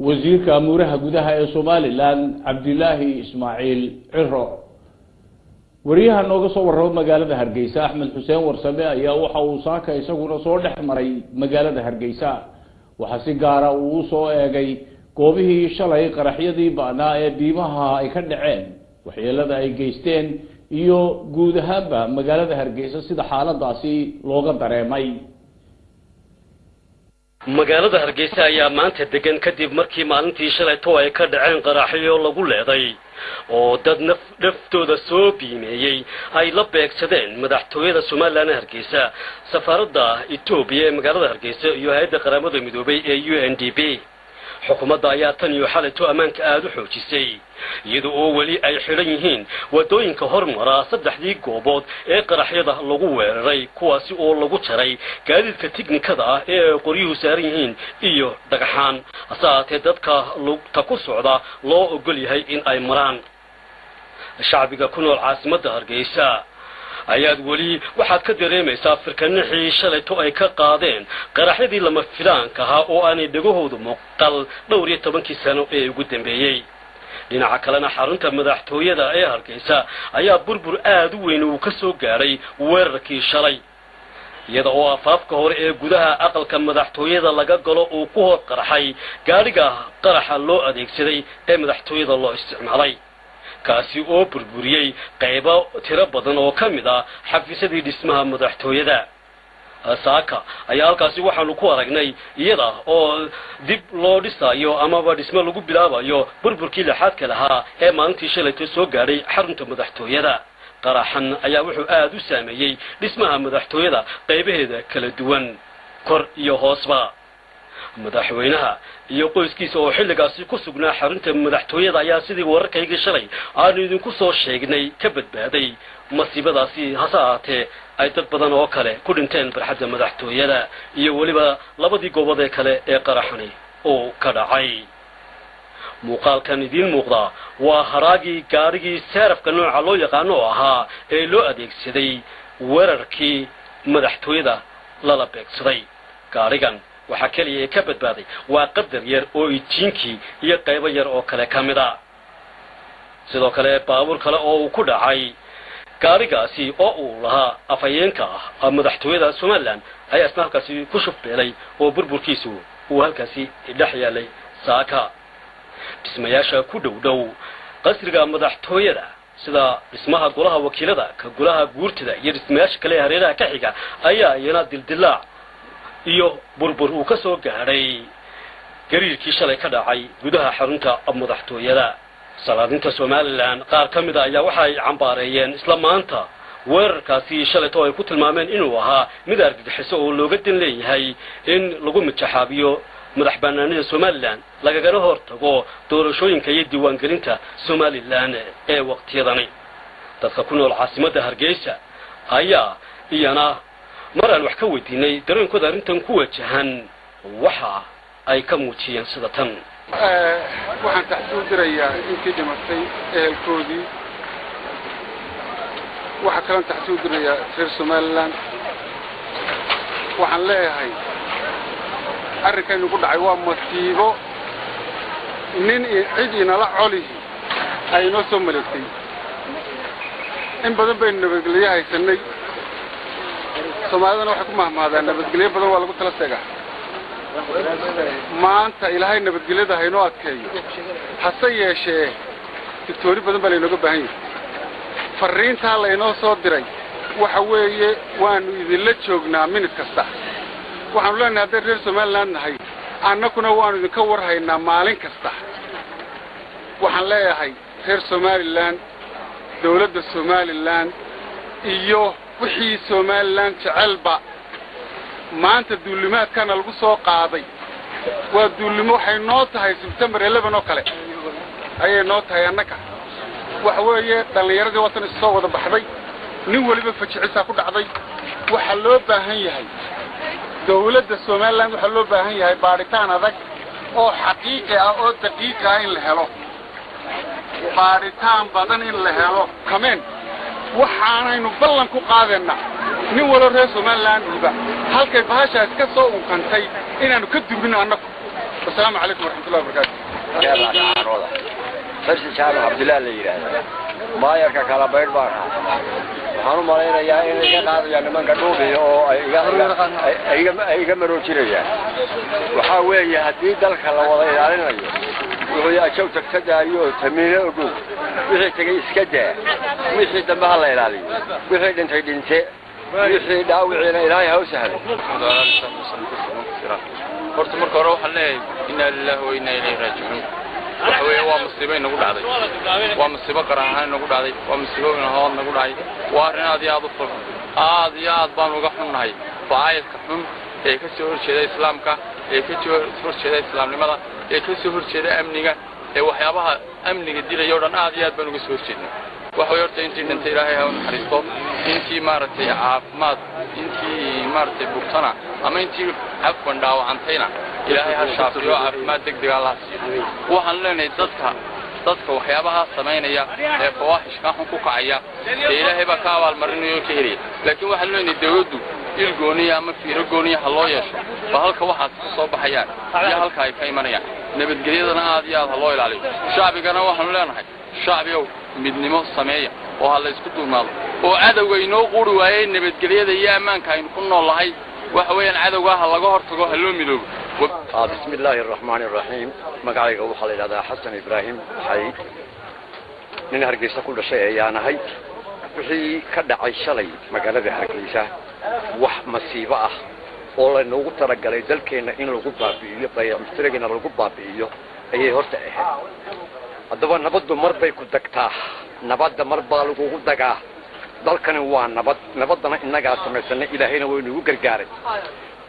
وزير كامورها جودها الصومالي لان عبد الله إسماعيل عرو وريها نوقص ورود مقالة هرقيسة أحمد حسين ورسمي أيها وحوصاكا يساقون صور مري مقالة هرقيسة وحسي قارا ووصو ايغي قوبه شلعي قرحيدي بعناء ديمها اي كدعين وحيالة اي جيستين iyo guud ahaanba magaalada Hargeysa sida xaaladaasi looga dareemay magaalada Hargeysa ayaa maanta degan kadib markii maalintii shalayto ay ka dhaceen qaraxyo lagu leeday oo dad naftooda soo biimeeyay ay la beegsadeen madaxtooyada Soomaaliland Hargeysa safaarada Itoobiya ee magaalada Hargeysa iyo hay'adda qaramada midoobay ee UNDP xukuumadda ayaa tan iyo xalayto amaanka aad u xoojisay iyadoo wali ay xiran yihiin wadooyinka hormara saddexdii goobood ee qaraxyada lagu weeraray kuwaasi oo lagu jaray gaadiidka tiknikada ah ee qoryuhu saaran yihiin iyo dhagaxaan asaatee dadka lugta ku socda loo ogol yahay in ay maraan shacbiga ku nool caasimadda Hargeysa ayaad wali waxaad ka dareemaysaa firkanixii shalayto ay ka qaadeen qaraxyadii lama filaanka ahaa oo aanay dhagahoodu muuqal dhowr iyo 10 sano ee ugu dambeeyay dhinaca kalena xarunta madaxtooyada ee Hargeysa ayaa burbur aad u weyn uu ka soo gaaray weerarkii shalay iyada oo afaafka hore ee gudaha aqalka madaxtooyada laga galo uu ku hor qaraxay gaariga qaraxa loo adeegsaday ee madaxtooyada loo isticmaalay kaasi oo burburiyay qaybo tiro badan oo kamid ah xafiisadii dhismaha madaxtooyada saaka ayaa halkaasi waxaanu ku aragnay iyada oo dib loo dhisayo ama dhismo lagu bilaabayo burburkii lixaadka lahaa ee maalintii shalayto soo gaaray xarunta madaxtooyada qaraxan ayaa wuxuu aad u saameeyay dhismaha madaxtooyada qaybaheeda kala duwan kor iyo hoosba madaxweynaha iyo qoyskiisa oo xilligaasi ku sugnaa xarunta madaxtooyada ayaa sidii wararkayga shalay aanu idinku soo sheegnay ka badbaaday masiibadaasi hase ahaatee ay dad badan oo kale ku dhinteen barxadda madaxtooyada iyo waliba labadii goobood ee kale ee qaraxani oo ka dhacay muuqaalkan idiin muuqda waa haraagii gaarigii saarafka nooca loo yaqaano oo ahaa ee loo adeegsaday weerarkii madaxtooyada lala beegsaday gaarigan waxa kaliya ka badbaaday waa qadar yar oo ijiinkii iyo qaybo yar oo kale kamid ah sidoo kale baabuur kale oo uu ku dhacay gaarigaasi oo uu lahaa afayeenka ah madaxtooyada Soomaaliland ayaa isna halkaasi ku shufbeelay oo burburkiisu uu halkaasi dhex yaalay saaka dhismayaasha ku dhow qasriga madaxtooyada sida dhismaha golaha wakiilada ka golaha guurtida iyo dhismayaasha kale ee hareeraha ka xiga ayaa iyana dildilaac iyo burbur uu ka soo gaaray gariirkii shalay ka dhacay gudaha xarunta madaxtooyada salaadinta Soomaaliland qaar kamid ah ayaa waxay cambaareeyeen isla maanta weerarkaasi shalayto ay ku tilmaameen inuu ahaa mid argagixiso oo looga dan leeyahay in lagu mijaxaabiyo madax bannaanida Soomaaliland lagagana hortago doorashooyinka iyo diiwaangelinta Soomaaliland ee waqtiyadani dadka ku nool caasimadda Hargeysa ayaa iyana maraan wax ka weydiinay dareenkooda arrintan ku wajahan waxa ay ka muujiyeen sida tan waxaan taxsuub dirayaa intii dhimatay ehelkoodii waxa kale taxsuub dirayaa reer Soomaaliland waxaan leeyahay arrinkan ugu dhacay waa masiibo nin cid inala colihi ay noo soo maleegtay in badan baynu nabadgelyo haysanay Soomaalidana waxa ku mahmaadaan nabadgelyo badan waa lagu tala seegaa maanta ilaahay nabadgelyada haynoo adkeeyo hase yeeshee tiktoori badan baa laynooga baahan yahay fariintaa laynoo soo diray waxa weeye waanu idinla joognaa minid kasta waxaanu leenahay haddii reer Soomaaliland nahay annaguna waanu idinka warhaynaa maalin kasta waxaan leeyahay reer Soomaaliland dawladda Soomaaliland iyo wixii Soomaaliland jecelba maanta duulimaadkana lagu soo qaaday waa duulimo waxay noo tahay September 11 oo kale ayay noo tahay annaka waxa weeye dhalinyaradii watan soo wada baxday nin waliba fajicisa ku dhacday waxa loo baahan yahay dawladda Soomaaliland waxa loo baahan yahay baaritaan adag oo xaqiiqi ah oo daqiiq ah in la helo baaritaan badan in la helo kameen waxaanaynu ballan ku qaadana nin wala reer Soomaaliland halkay bahashaas ka soo unkantay inaanu ka dubino annagu والسلام عليكم ورحمة الله وبركاته. فرش شعب عبد الله اللي يراها ما يركع كلا بير بارها waxaan malaynayaa in iga qaadayaan nimanka dhuubiyo oo ay maroojinayaan waxa weeye hadii dalka la wada ilaalinayo wuxuu yahay tagtadaayo tamiino ugu wixii tagay iska daa wixii dambe la ilaaliyo wixii dhintay wixii dhaawiciina ilaahay ha u sahlo horta marka hore waxaan leeyahay inna lillahi wa inna ilayhi raaji'uun waxweeye waa musiibo inagu dhacday waa musiibo qaran ahaan inagu dhacday waa musiibo inahood nagu dhacay waa arrin aad iyo aad u fog aad iyo aad baan uga xunnahay facaayilka xun ee ka soo horjeeda islaamka ee ka soo horjeeda islaamnimada ee ka soo horjeeda amniga ee waxyaabaha amniga dilaya oo dhan aad iyo aad baan uga soo horjeednay waxay horta intii dhintay ilaahay ha u naxariisto intii maaragtay caafimaad intii maaragtay bugtana ama intii cafwan dhaawacantayna ilaahay ha shaafiyo caafimaad degdeg ah waxaan leenahay dadka waxyaabaha sameynaya ee fawaaxishka xun ku kacaya ilaahay ba ka abaal marinayo ka heliya laakiin waxaan leenahay dawladdu il gooniya ama fiiro gooniya ha loo yeesho halka waxaad ka soo baxayaan iyo halka ay ka imanayaan nabadgelyadana aad iyo aad ha loo ilaaliyo shacbigana waxaan leenahay shacbiyow midnimo sameeya oo hal isku duumaado oo cadawga inoo quri waayay nabadgelyada iyo ammaanka aynu ku noolahay waxa weeyaan cadawga ha laga hortago ha loo midoobo بسم الله الرحمن الرحيم مقعيق وحل إلى حسن إبراهيم حي من هرقيسة كل شيء يعني هاي وحي كدعي شلي مقالة هرقيسة وح مصيبة والله إنه ترى قلي ذلكينا إن الغبا بيو بيا مشتركين الغبا بيو أي هرت إيه الدواء نبض مربى كدكتا نبض مربى لغو دقا ذلكنا وان نبضنا إنك أسمعنا إلى هنا وينو قرقاري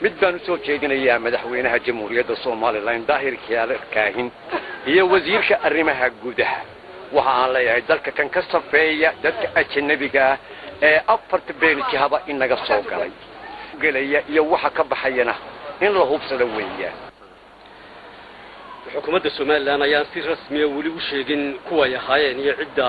midbaan soo jeedinayaa madaxweynaha jamhuuriyadda Soomaaliland daahir kaahin iyo wasiirka arrimaha gudaha waxa aan leeyahay dalka kan ka safeeya dadka ajnabiga ee afarta been jihaba inaga soo galaya iyo waxa ka baxayana in la hubsado weeyaan xukuumadda Soomaaliland ayaa si rasmi ah wali u sheegin kuwa yahaayeen iyo cidda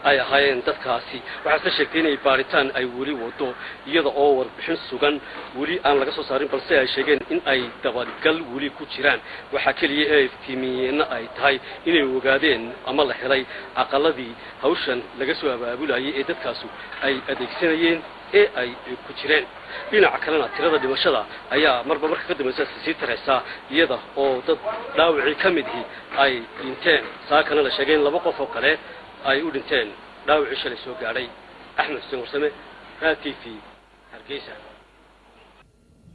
ay ahaayeen dadkaasi waxa la sheegtay in baaritaan ay wali wado iyada oo warbixin sugan wali aan laga soo saarin balse ay sheegeen in ay dabagal wali ku jiraan waxa kaliya ee iftiimiyeen ay tahay inay ogaadeen ama la helay aqaladii hawshan laga soo abaabulayay ee dadkaasu ay adeegsanayeen ee ay ku jireen dhinaca kalena tirada dhimashada ayaa marba marka ka dambaysa sii taraysa iyada oo dad dhaawaci ka mid ay dhinteen saakana la sheegay laba qof oo kale ay u dhinteen dhaawaci shalay soo gaaray Axmed Xuseen Warsame TV Hargeysa.